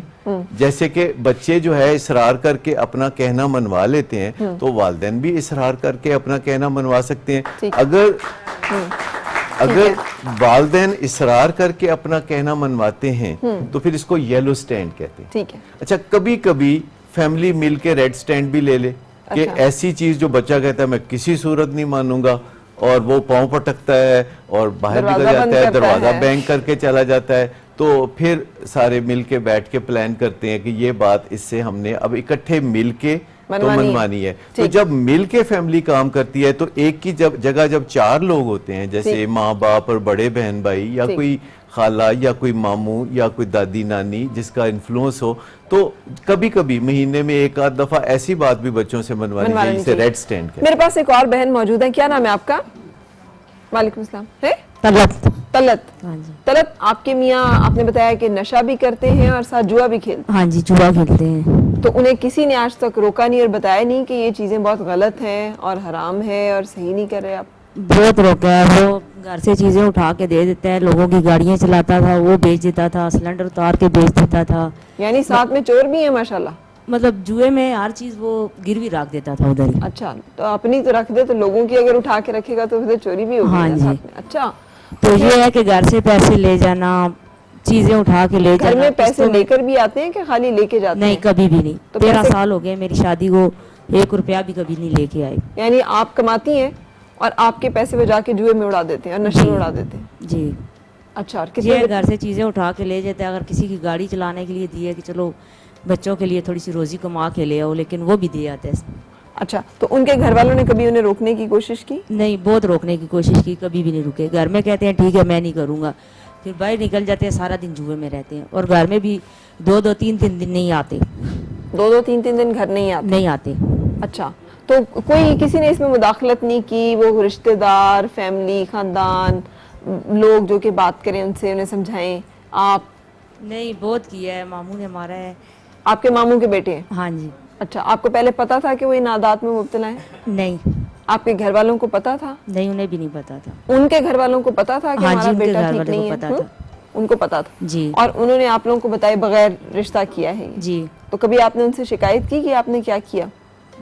جیسے کہ بچے جو ہے اصرار کر کے اپنا کہنا منوا لیتے ہیں تو والدین بھی اصرار کر کے اپنا کہنا منوا سکتے ہیں. اگر والدین اصرار کر کے اپنا کہنا منواتے ہیں تو پھر اس کو یلو سٹینڈ کہتے ہیں. اچھا کبھی کبھی فیملی مل کے ریڈ سٹینڈ بھی لے لے کہ ایسی چیز جو بچہ کہتا ہے میں کسی صورت نہیں مانوں گا، اور وہ پاؤں پٹکتا ہے اور باہر نکل جاتا ہے، دروازہ بینگ کر کے چلا جاتا ہے. تو پھر سارے مل کے بیٹھ کے پلان کرتے ہیں کہ یہ بات اس سے ہم نے اب اکٹھے مل کے تو منوانی ہے. تو جب مل کے فیملی کام کرتی ہے تو ایک کی جگہ جب 4 لوگ ہوتے ہیں، جیسے ماں باپ اور بڑے بہن بھائی یا کوئی خالہ یا کوئی ماموں یا کوئی دادی نانی جس کا انفلوئنس ہو، تو کبھی کبھی مہینے میں 1-8 دفعہ ایسی بات بھی بچوں سے منوانی چاہیے جسے ریڈ سٹینڈ کہتے ہیں. میرے پاس ایک اور بہن موجود ہے. کیا نام ہے آپ کا؟ وعلیکم السلام. طلت، آپ کے میاں آپ نے بتایا کہ نشہ بھی کرتے ہیں اور ساتھ جوا بھی کھیلتے ہیں. ہاں جی، جوا کھیلتے ہیں. تو انہیں کسی نے آج تک روکا نہیں اور بتایا نہیں کہ یہ چیزیں بہت غلط ہیں اور حرام ہے اور صحیح نہیں کر رہے آپ؟ بہت روکا ہے. وہ گھر سے چیزیں اٹھا کے دے دیتا ہے، لوگوں کی گاڑیاں چلاتا تھا، وہ بیچ دیتا تھا، سلنڈر اتار کے بیچ دیتا تھا. یعنی ساتھ میں چور بھی ہیں ماشاءاللہ؟ مطلب جوئے میں ہر چیز وہ گروی رکھ دیتا تھا ادھر ہی. اچھا، تو اپنی تو رکھ دے تو لوگوں کی اگر اٹھا کے رکھے گا تو پھر چوری بھی ہوگی. ہاں جی. اچھا، تو یہ ہے کہ گھر سے پیسے لے جانا، چیزیں اٹھا کے لے جانا. گھر میں پیسے لے کر بھی آتے ہیں کہ خالی لے کے جاتے ہیں؟ نہیں، کبھی بھی نہیں. 13 سال ہو گئے میری شادی کو، 1 روپیہ بھی کبھی نہیں لے کے آئے. یعنی آپ کماتی ہیں اور آپ کے پیسے وہ جا کے جوئے میں اڑا دیتے ہیں اور نشے میں اڑا دیتے ہیں؟ جی. اچھا، اور یہ گھر سے چیزیں اٹھا کے لے جاتے ہیں. اگر کسی کی گاڑی چلانے کے لیے دی ہے کہ چلو بچوں کے لیے تھوڑی سی روزی کما کے لے آؤ، لیکن وہ بھی دے آتے ہیں. اچھا، تو ان کے گھر والوں نے کبھی انہیں روکنے کی کوشش کی؟ نہیں، بہت روکنے کی کوشش کی، کبھی بھی نہیں رکے. گھر میں کہتے ہیں ٹھیک ہے میں نہیں کروں گا، پھر باہر نکل جاتے ہیں, سارا دن جوئے میں رہتے ہیں, اور گھر میں بھی 2-2 3 دن نہیں آتے, 2-3 دن گھر نہیں آتے. اچھا, تو کوئی کسی نے اس میں مداخلت نہیں کی, وہ رشتہ دار, فیملی, خاندان, لوگ جو کہ بات کریں ان سے, انہیں سمجھائیں آپ؟ نہیں, بہت کیا ہے, ماموں نے ہمارا ہے. آپ کے ماموں کے بیٹے ہیں؟ ہاں جی. اچھا, آپ کو پہلے پتا تھا کہ وہ ان عادات میں مبتلا ہیں؟ نہیں. آپ کے گھر والوں کو پتا تھا؟ نہیں, انہیں بھی نہیں پتا تھا. ان کے گھر والوں کو پتا تھا کہ ہاں جی, ہمارا ان کے بیٹا گھر ٹھیک والوں نہیں کو ہے؟ پتا تھا. ان کو پتا تھا جی. اور انہوں نے آپ لوگوں کو بتائے بغیر رشتہ کیا ہے یہ؟ جی. تو کبھی آپ نے ان سے شکایت کی کہ آپ نے کیا کیا؟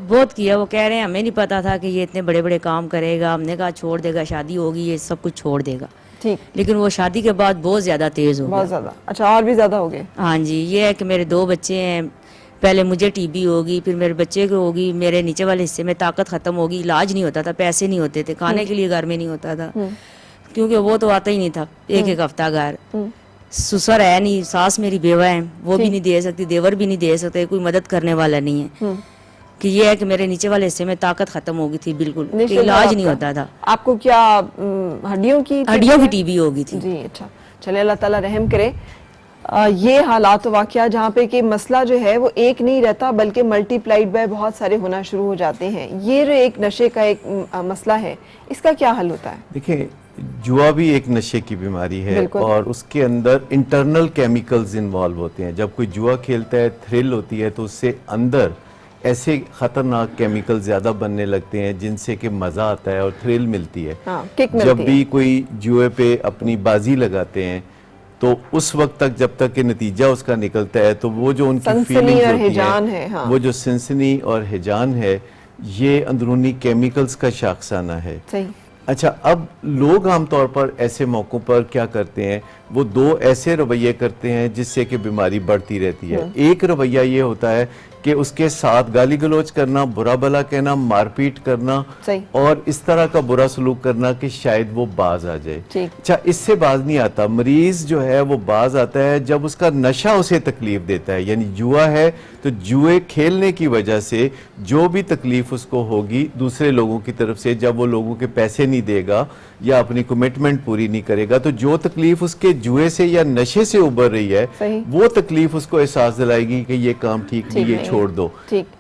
بہت کیا, وہ کہہ رہے ہیں ہمیں نہیں پتا تھا کہ یہ اتنے بڑے بڑے کام کرے گا, ہم نے کہا چھوڑ دے گا, شادی ہوگی یہ سب کچھ چھوڑ دے گا. ٹھیک. لیکن وہ شادی کے بعد بہت زیادہ تیز ہو گیا. بہت زیادہ. اچھا, اور بھی زیادہ ہو گئے؟ ہاں جی, یہ ہے کہ میرے 2 بچے ہیں, پہلے مجھے ٹی بی ہوگی, پھر میرے بچے کو ہوگی, میرے نیچے والے حصے میں طاقت ختم ہوگی, علاج نہیں ہوتا تھا, پیسے نہیں ہوتے تھے, کھانے کے لیے گھر میں نہیں ہوتا تھا, کیونکہ وہ تو آتا ہی نہیں تھا ایک ہفتہ گھر. سسر ہے نہیں, ساس میری بیوہ ہے, وہ بھی نہیں دے سکتی, دیور بھی نہیں دے سکتے, کوئی مدد کرنے والا نہیں ہے. کہ یہ ہے کہ میرے نیچے والے حصے میں طاقت ختم ہو گئی تھی بالکل, کہ علاج نہیں ہوتا تھا. آپ کو کیا ہڈیوں کی ٹی بی ہو گئی تھی؟ جی. اچھا, چلے اللہ تعالیٰ رحم کرے. یہ حالات و واقعہ جہاں پہ کہ مسئلہ جو ہے وہ ایک نہیں رہتا بلکہ ملٹی پلائڈ بائی بہت سارے ہونا شروع ہو جاتے ہیں. یہ جو ایک نشے کا ایک مسئلہ ہے, اس کا کیا حل ہوتا ہے؟ دیکھیں, جوا بھی ایک نشے کی بیماری ہے, اور اس کے اندر انٹرنل کیمیکلز انوالو ہوتے ہیں. جب کوئی جوا کھیلتا ہے, تھرل ہوتی ہے, تو اس سے اندر ایسے خطرناک کیمیکل زیادہ بننے لگتے ہیں جن سے کہ مزہ آتا ہے اور تھرل ملتی ہے. جب بھی کوئی جوئے پہ اپنی بازی لگاتے ہیں تو اس وقت تک جب تک کہ نتیجہ اس کا نکلتا ہے تو وہ جو ان کی فیلنگز ہوتی ہیں, وہ جو سنسنی اور ہیجان ہے, یہ اندرونی کیمیکلز کا شاخسانہ ہے. اچھا, اب لوگ عام طور پر ایسے موقعوں پر کیا کرتے ہیں, وہ 2 ایسے رویے کرتے ہیں جس سے کہ بیماری بڑھتی رہتی ہے. ایک رویہ یہ ہوتا ہے کہ اس کے ساتھ گالی گلوچ کرنا, برا بھلا کہنا, مار پیٹ کرنا, اور اس طرح کا برا سلوک کرنا کہ شاید وہ باز آ جائے. اچھا, اس سے باز نہیں آتا. مریض جو ہے وہ باز آتا ہے جب اس کا نشہ اسے تکلیف دیتا ہے. یعنی جوا ہے تو جوئے کھیلنے کی وجہ سے جو بھی تکلیف اس کو ہوگی دوسرے لوگوں کی طرف سے, جب وہ لوگوں کے پیسے نہیں دے گا یا اپنی کمٹمنٹ پوری نہیں کرے گا, تو جو تکلیف اس کے جوئے سے یا نشے سے ابھر رہی ہے, وہ تکلیف اس کو احساس دلائے گی کہ یہ کام ٹھیک نہیں, یہ چھوڑ دو.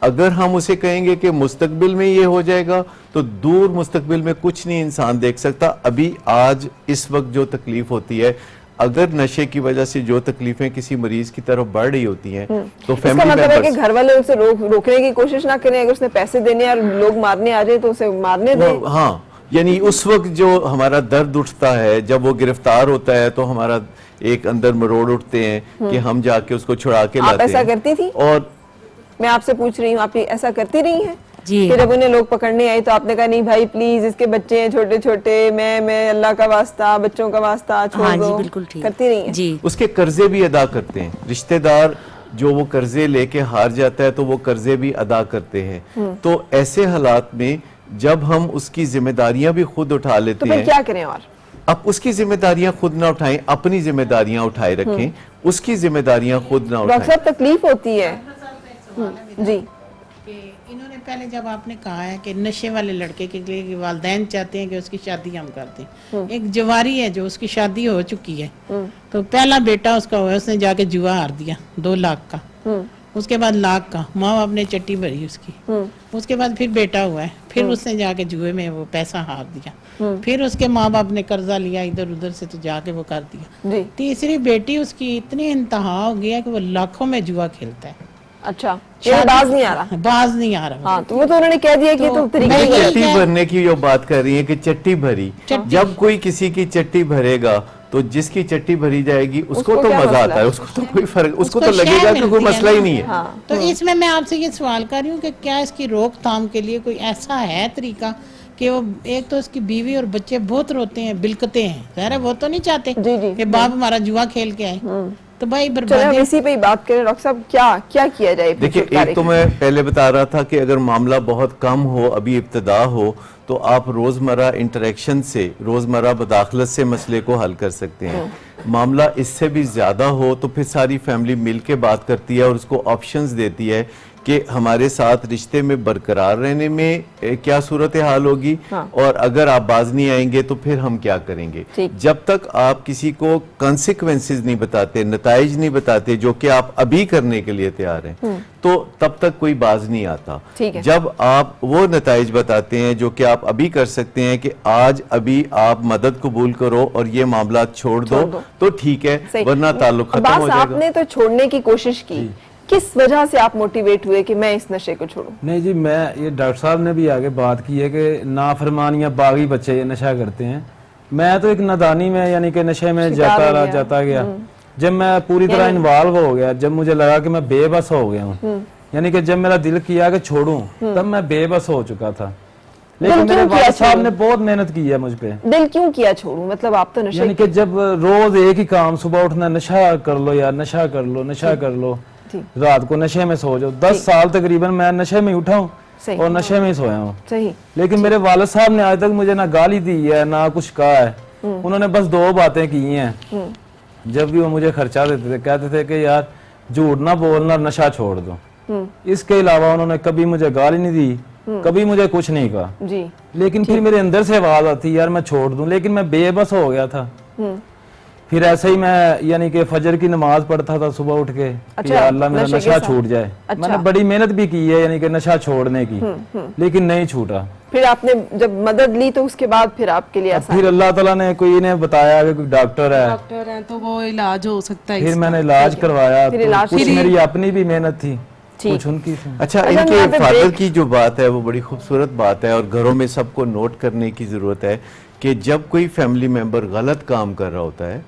اگر ہم اسے کہیں گے کہ مستقبل میں یہ ہو جائے گا, تو دور مستقبل میں کچھ نہیں انسان دیکھ سکتا. ابھی آج اس وقت جو تکلیف ہوتی ہے, اگر نشے کی وجہ سے جو تکلیفیں کسی مریض کی طرف بڑھ رہی ہوتی ہیں, تو فیملی ممبرز, اس کا مطلب ہے کہ گھر والے اسے روکنے کی کوشش نہ کریں, اگر اس نے پیسے دینے اور لوگ مارنے آ جائیں تو اسے مارنے دیں. ہاں, یعنی اس وقت جو ہمارا درد اٹھتا ہے, جب وہ گرفتار ہوتا ہے, تو ہمارا ایک اندر مروڑ اٹھتے ہیں کہ ہم جا کے اس کو چھڑا کے لاتے ہیں. آپ ایسا کرتی تھی؟ اور میں آپ سے پوچھ رہی ہوں, آپ ایسا کرتی رہی ہیں؟ جی. کہ جب انہیں لوگ پکڑنے آئے تو آپ نے کہا نہیں بھائی پلیز, اس کے بچے ہیں چھوٹے چھوٹے, میں اللہ کا واسطہ, بچوں کا واسطہ چھوڑ دو. ہاں جی, بالکل ٹھیک. کرتی رہی ہیں؟ جی. اس کے قرضے بھی ادا کرتے ہیں. رشتہ دار جو وہ قرضے لے کے ہار جاتا ہے تو وہ قرضے بھی ادا کرتے ہیں. تو ایسے حالات میں جب ہم اس کی ذمہ داریاں بھی خود اٹھا لیتے ہیں, تو پھر کیا کریں؟ اور اب اس کی ذمہ داریاں خود نہ اٹھائیں, اپنی ذمہ داریاں اٹھائے رکھیں, اس کی ذمہ داریاں خود نہ اٹھائیں. ڈاکٹر صاحب تکلیف ہوتی ہے جی, کہ انہوں نے پہلے جب آپ نے کہا ہے کہ نشے والے لڑکے کے لیے والدین چاہتے ہیں کہ اس کی شادی ہم کر دیں. ایک جواری ہے جو اس کی شادی ہو چکی ہے, تو پہلا بیٹا اس کا ہوا, اس نے جا کے جوا ہار دیا 2 لاکھ کا, اس کے بعد 1 لاکھ کا, ماں باپ نے چٹی بھری اس کی. اس کے بعد پھر بیٹا ہوا ہے, پھر اس نے جا کے جوئے میں وہ پیسہ ہار دیا. پھر اس کے ماں باپ نے قرضہ لیا ادھر ادھر سے, تو جا کے وہ کر دیا. تیسری بیٹی اس کی اتنی انتہا ہو گیا کہ وہ لاکھوں میں جوا کھیلتا ہے. اچھا, باز نہیں آ رہا. باز نہیں آ رہا. ہاں, تو وہ تو انہوں نے کہہ دیا کہ تو چٹی بھرنے کی جو بات کر رہی ہے کہ چٹی بھری, جب کوئی کسی کی چٹی بھرے گا تو جس کی چٹی بھری جائے گی اس کو تو مزہ آتا ہے, اس کو تو کوئی فرق, اس کو تو لگے گا کہ کوئی مسئلہ ہی نہیں ہے. تو اس میں آپ سے یہ سوال کر رہی ہوں کہ کیا اس کی روک تھام کے لیے کوئی ایسا ہے طریقہ کہ وہ, ایک تو اس کی بیوی اور بچے بہت روتے ہیں, بلکتے ہیں, ظاہر ہے وہ تو نہیں چاہتے کہ باپ ہمارا جوا کھیل کے آئے, تو بھائی بربادی. اسی پہ ہی بات کریں ڈاکٹر صاحب, کیا کیا جائے؟ دیکھیں, ایک تو میں پہلے بتا رہا تھا کہ اگر معاملہ بہت کم ہو, ابھی ابتدا ہو, تو آپ روزمرہ انٹریکشن سے، روزمرہ مداخلت سے مسئلے کو حل کر سکتے ہیں. معاملہ اس سے بھی زیادہ ہو تو پھر ساری فیملی مل کے بات کرتی ہے اور اس کو آپشنز دیتی ہے کہ ہمارے ساتھ رشتے میں برقرار رہنے میں کیا صورتحال ہوگی، اور اگر آپ باز نہیں آئیں گے تو پھر ہم کیا کریں گے. جب تک آپ کسی کو کانسیکوینسز نہیں بتاتے، نتائج نہیں بتاتے جو کہ آپ ابھی کرنے کے لیے تیار ہیں، تو تب تک کوئی باز نہیں آتا. جب آپ وہ نتائج بتاتے ہیں جو کہ آپ ابھی کر سکتے ہیں کہ آج ابھی آپ مدد قبول کرو اور یہ معاملات چھوڑ دو تو ٹھیک ہے، ورنہ تعلق ختم ہو جائے آپ گا. نے تو چھوڑنے کی کوشش کی، کس وجہ سے آپ موٹیویٹ ہوئے کہ میں اس نشے کو چھوڑوں؟ نہیں جی، میں یہ ڈاکٹر صاحب نے بھی آگے بات کی ہے کہ نافرمانیاں باغی بچے یہ نشہ کرتے ہیں. میں تو ایک نادانی میں یعنی کہ نشے میں جاتا گیا. جب میں پوری طرح انوالو ہو گیا، جب مجھے لگا کہ میں بے بس ہو گیا ہوں، یعنی کہ جب میرا دل کیا کہ چھوڑوں، تب میں بے بس ہو چکا تھا. لیکن میرے والد صاحب نے بہت محنت کی ہے مجھ پہ. دل کیوں کیا چھوڑوں؟ مطلب آپ تو نشے یعنی کہ جب روز ایک ہی کام، صبح اٹھنا نشہ کر لو یار، نشہ کر لو، نشہ کر لو، رات کو نشے میں سو جاؤ. 10 سال تقریباً میں نشے میں اٹھا ہوں اور نشے میں ہی سویا ہوں. لیکن میرے والد صاحب نے آج تک مجھے نہ گالی دی ہے نہ کچھ کہا ہے. انہوں نے بس 2 باتیں کی ہیں. جب بھی وہ مجھے خرچہ دیتے تھے کہتے تھے کہ یار جھوٹ نہ بولنا، نشہ چھوڑ دو. اس کے علاوہ انہوں نے کبھی مجھے گالی نہیں دی، کبھی مجھے کچھ نہیں کہا. لیکن پھر میرے اندر سے آواز آتی یار میں چھوڑ دوں، لیکن میں بے بس ہو گیا تھا. پھر ایسے ہی میں یعنی کہ فجر کی نماز پڑھتا تھا صبح اٹھ کے کہ یا اللہ میرا نشہ چھوٹ جائے. میں نے بڑی محنت بھی کی ہے یعنی کہ نشہ چھوڑنے کی، لیکن نہیں چھوٹا. پھر آپ نے جب مدد لی تو اس کے بعد پھر آپ کے لیے آسان؟ پھر اللہ تعالیٰ نے کوئی انہیں بتایا کہ کوئی ڈاکٹر ہے تو وہ علاج ہو سکتا ہے. پھر میں نے علاج کروایا. کچھ میری اپنی بھی محنت تھی، کچھ ان کی. اچھا، ان کے فادر کی جو بات ہے وہ بڑی خوبصورت بات ہے اور گھروں میں سب کو نوٹ کرنے کی ضرورت ہے کہ جب کوئی فیملی ممبر غلط کام کر رہا ہوتا ہے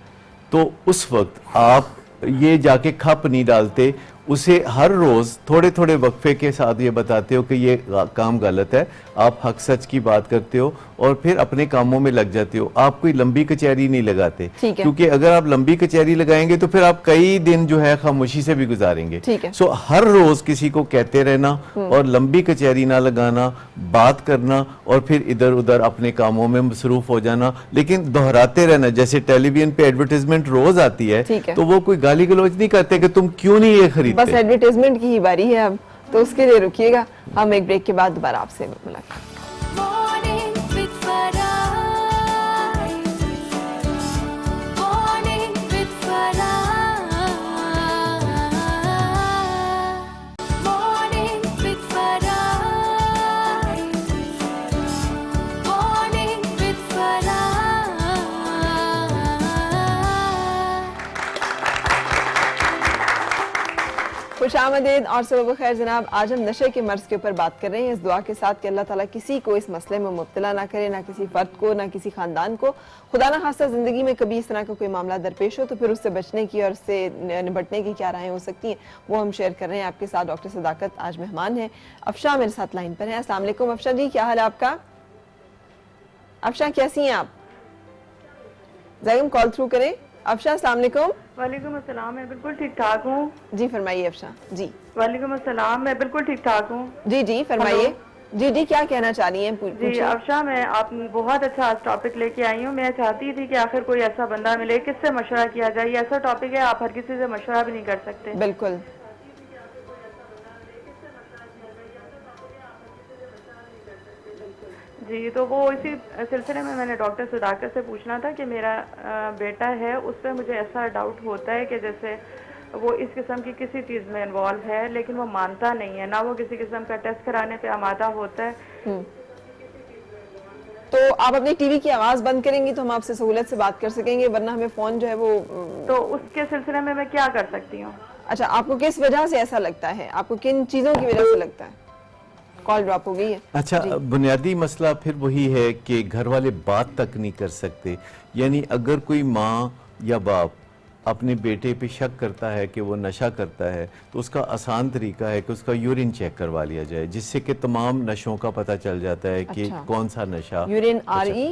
تو اس وقت آپ یہ جا کے کھپ نہیں ڈالتے، اسے ہر روز تھوڑے تھوڑے وقفے کے ساتھ یہ بتاتے ہو کہ یہ کام غلط ہے. آپ حق سچ کی بات کرتے ہو اور پھر اپنے کاموں میں لگ جاتے ہو. آپ کوئی لمبی کچہری نہیں لگاتے، کیونکہ اگر آپ لمبی کچہری لگائیں گے تو پھر آپ کئی دن جو ہے خاموشی سے بھی گزاریں گے. سو ہر روز کسی کو کہتے رہنا اور لمبی کچہری نہ لگانا، بات کرنا اور پھر ادھر ادھر اپنے کاموں میں مصروف ہو جانا، لیکن دہراتے رہنا. جیسے ٹیلی ویژن پہ ایڈورٹائزمنٹ روز آتی ہے تو وہ کوئی گالی گلوچ نہیں کرتے کہ تم کیوں نہیں یہ خریدتے. بس ایڈورٹائزمنٹ کی ہی باری ہے اب، تو اس کے لیے رکیے گا. ہم ایک بریک کے بعد دوبارہ آپ سے ملاقات. خوش آمدید اور صبح بخیر جناب. آج ہم نشے کے مرض کے اوپر بات کر رہے ہیں، اس دعا کے ساتھ کہ اللہ تعالیٰ کسی کو اس مسئلے میں مبتلا نہ کرے، نہ کسی فرد کو، نہ کسی خاندان کو. خدا نہ خواستہ زندگی میں کبھی اس طرح کا کوئی معاملہ درپیش ہو تو پھر اس سے بچنے کی اور اس سے نبٹنے کی کیا راہیں ہو سکتی ہیں وہ ہم شیئر کر رہے ہیں آپ کے ساتھ. ڈاکٹر صداقت آج مہمان ہیں. افشا میرے ساتھ لائن پر ہیں. السلام علیکم افشا جی، کیا حال ہے آپ کا؟ افشا کیسی ہیں آپ؟ ذرا کال تھرو کریں. افشا السلام علیکم. وعلیکم السلام، میں بالکل ٹھیک ٹھاک ہوں. جی فرمائیے افشا. جی وعلیکم السلام، میں بالکل ٹھیک ٹھاک ہوں. جی فرمائیے. جی کیا کہنا چاہ رہی ہیں؟ جی افشا، میں آپ بہت اچھا ٹاپک لے کے آئی ہوں. میں چاہتی تھی کہ آخر کوئی ایسا بندہ ملے کس سے مشورہ کیا جائے. یہ ایسا ٹاپک ہے آپ ہر کسی سے مشورہ بھی نہیں کر سکتے. بالکل. جی تو وہ اسی سلسلے میں نے ڈاکٹر صداقت سے پوچھنا تھا کہ میرا بیٹا ہے، اس پہ مجھے ایسا ڈاؤٹ ہوتا ہے کہ جیسے وہ اس قسم کی کسی چیز میں انوالو ہے لیکن وہ مانتا نہیں ہے، نہ وہ کسی قسم کا ٹیسٹ کرانے پہ آمادہ ہوتا ہے. تو آپ اپنی ٹی وی کی آواز بند کریں گی تو ہم آپ سے سہولت سے بات کر سکیں گے، ورنہ ہمیں فون جو ہے وہ. تو اس کے سلسلے میں کیا کر سکتی ہوں؟ اچھا، آپ کو کس وجہ سے ایسا لگتا ہے؟ آپ کو کن چیزوں کی وجہ سے لگتا ہے؟ کال ڈراپ ہو گئی ہے. اچھا، بنیادی مسئلہ پھر وہی ہے کہ گھر والے بات تک نہیں کر سکتے. یعنی اگر کوئی ماں یا باپ اپنے بیٹے پہ شک کرتا ہے کہ وہ نشہ کرتا ہے تو اس کا آسان طریقہ ہے کہ اس کا یورین چیک کروا لیا جائے، جس سے کہ تمام نشوں کا پتہ چل جاتا ہے کہ کون سا نشہ. Urine RE